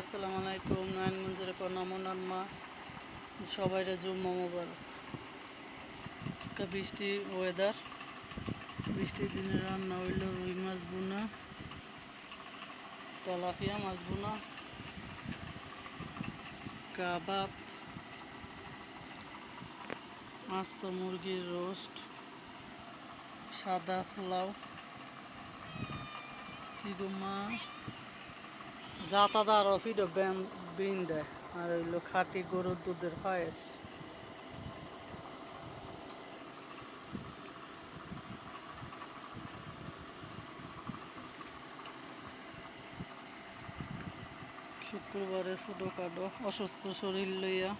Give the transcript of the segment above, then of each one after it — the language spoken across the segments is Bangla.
আসসালামু আলাইকুম। নারায়ণগঞ্জের নমনার মা সবাইরে জুম্মা মোবারক। আজকে বৃষ্টি ওয়েদার, বৃষ্টির দিনে রান্না হইল রুই মাছ বোনা, তেলাপিয়া মাছ বোনা, কাবাব, আস্ত মুরগির রোস্ট, সাদা পোলাও, কি গো মা জাতাদা আর ফিডো বিন দেয়, আর হইল খাঁটি গরুর দুধের পায়েস। শুক্রবারে ছোটোখাটো অসুস্থ শরীর লইয়া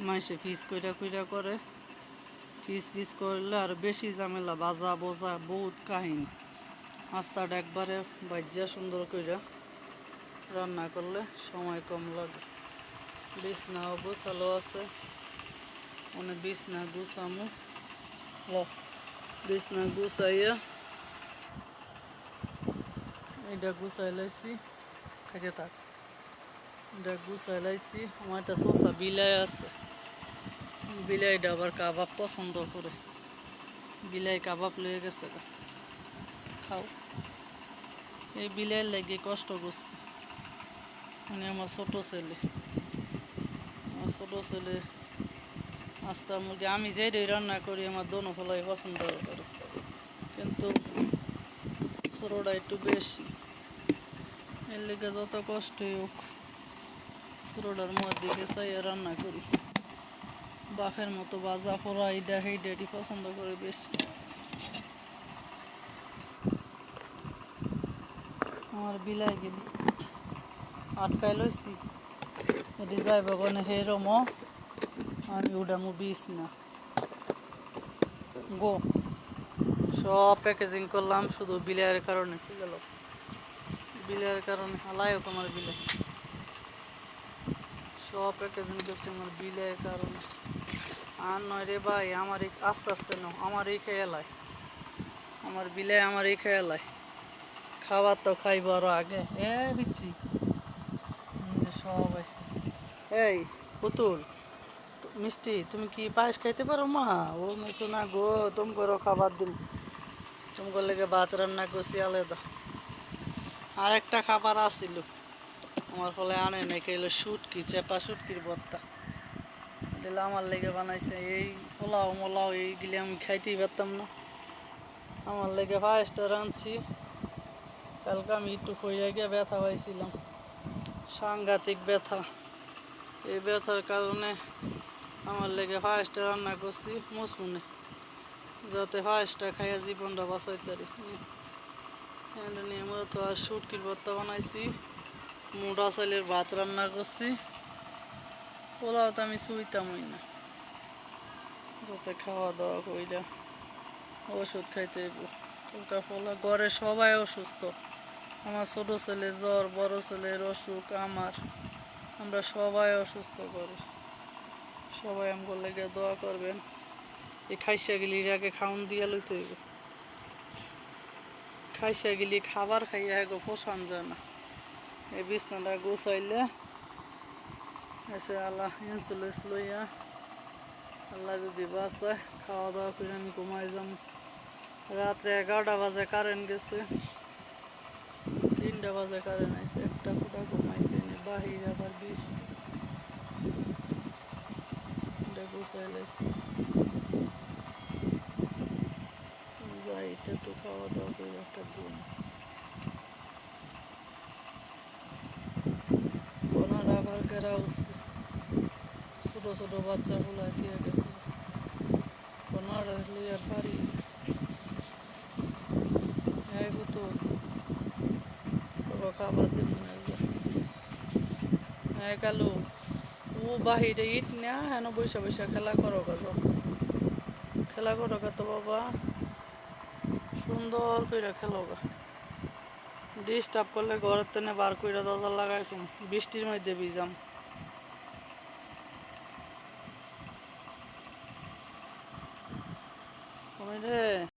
মাইসে ফিস কইরা কইরা করে, ফিস করলে আর বেশি ঝামেলা, বাজা বোঝা বহুত কাহিনী। আস্তাটা একবারে বাজ্যা সুন্দর কইরা রান্না করলে সময় কম লাগে। বিছনাও গোছালো আছে, অনেক বিছনা গুছামো, বিছনা গুছাইয়া এটা গুছাই লাইছি, খাইতে থাক। এটা গুছাই লাইছি। আমার একটা শসা বিলাই আছে, বিলাইটা আবার কাবাব পছন্দ করে, বিলাই কাবাব লয়ে গেছে। খাও, এই বিলাইয়ের লাগে কষ্ট করছে। মানে আমার ছোট ছেলে আস্তা মুরগি আমি যেটাই রান্না করি আমার দোনো ফলাই পছন্দ করে, কিন্তু ছোটটা একটু বেশি, এর লেগে যত কষ্টই হোক ছোটটার মুখ দিকে চাইয়া রান্না করি। বাফের মতো বাজা পোড়া এইটা সেইটাই পছন্দ করে বেশি। আমার বিলাই গেলি আটকাই লইছি, এটি যাইব গনে হে রম, আমি উড়ামু বিষ না গো। সব প্যাকেজিং করলাম শুধু বিলাইয়ের কারণে, কি গেল বিলাইয়ের কারণে হালাই হোক আমার বিলাই, সব প্যাকেজিং করছি আমার বিলাইয়ের কারণে। আর নয় রে ভাই, আমার আস্তে আস্তে ন আমার এই খেয়ালায়, আমার বিলাই আমার এই খেয়ালায়, খাবার তো খাইব আরো আগে। বিচ্ছি সব আছে। এই পুতুল মিষ্টি, তুমি কি পায়েস খাইতে পারো মা? ও মেসো না গো, তুমি করো খাবার দিম, তুমি লেগে ভাত রান্না করছি আলাদা। আর একটা খাবার আসিল আমার ফলে আনে নাই, খাইলো শুটকি, চেপা শুটকির ভর্তা, এটা আমার লেগে বানাইছে। এই পোলাও মোলাও এইগুলি আমি খাইতেই পারতাম না, আমার লেগে পায়েসটা রাঁধছি। কালকে আমি একটু কইরা গিয়ে ব্যথা পাইছিলাম, সাংঘাতিক ব্যথা। এই ব্যথার কারণে আমার লেগে পায়েসটা রান্না করছি মুসমুনে, যাতে পায়েসটা খাইয়া জীবনটা বাঁচাইতে পারি। এটা নিয়ে মূলত আর শুটকির ভর্তা বানাইছি, মোটা চালের ভাত রান্না করছি। পোলাও তো আমি চুইতামই না, যাতে খাওয়া দাওয়া কইরা ওষুধ খাইতে হইব। পোলা ঘরে সবাই অসুস্থ, আমার ছোট ছেলে জ্বর, বড় ছেলের অসুখ, আমরা সবাই অসুস্থ করে। সবাই আমগো লেগে দোয়া করবেন। এই খাইসা গেলির আগে খাওন দিয়া লইতে হইব, খাইসা গেলি খাবার খাইয়া গো পোষণ যায় না। এই বিছনাটা গুছাইলে এসে আল্লাহ ইনসুলেন্স লইয়া, আল্লাহ যদি বাঁচায় খাওয়া দাওয়া করে আমি ঘুমাই যাম। রাত্রে 11টা বাজে কারেন্ট গেছে, 3টা বাজে কারেন্ট আইছে, একটা ফুটা ঘুমাইতে নি, বাহির আবার বৃষ্টি। এটা গুছাই লাইছি, যাই একটু খাওয়া দাওয়া করে একটা ঘুম। কোনার আবার ঘেরা উঠছে, ছোট ছোট বাচ্চা ফুলাই দিয়ে গেছে, কোনার লইয়ার পারি। এই পুতুল তোকে খাবার দিব না, হ্যাঁ কালু ও বাহিরে ইট না হেন বৈশা বৈশা খেলা করো, খেলা করো তো বাবা, সুন্দর করে খেলো গা। ডিস্টার্ব করলে ঘরের তেনে বার করে দরজা লাগাই তুমি, বৃষ্টির মধ্যে ভিজাম।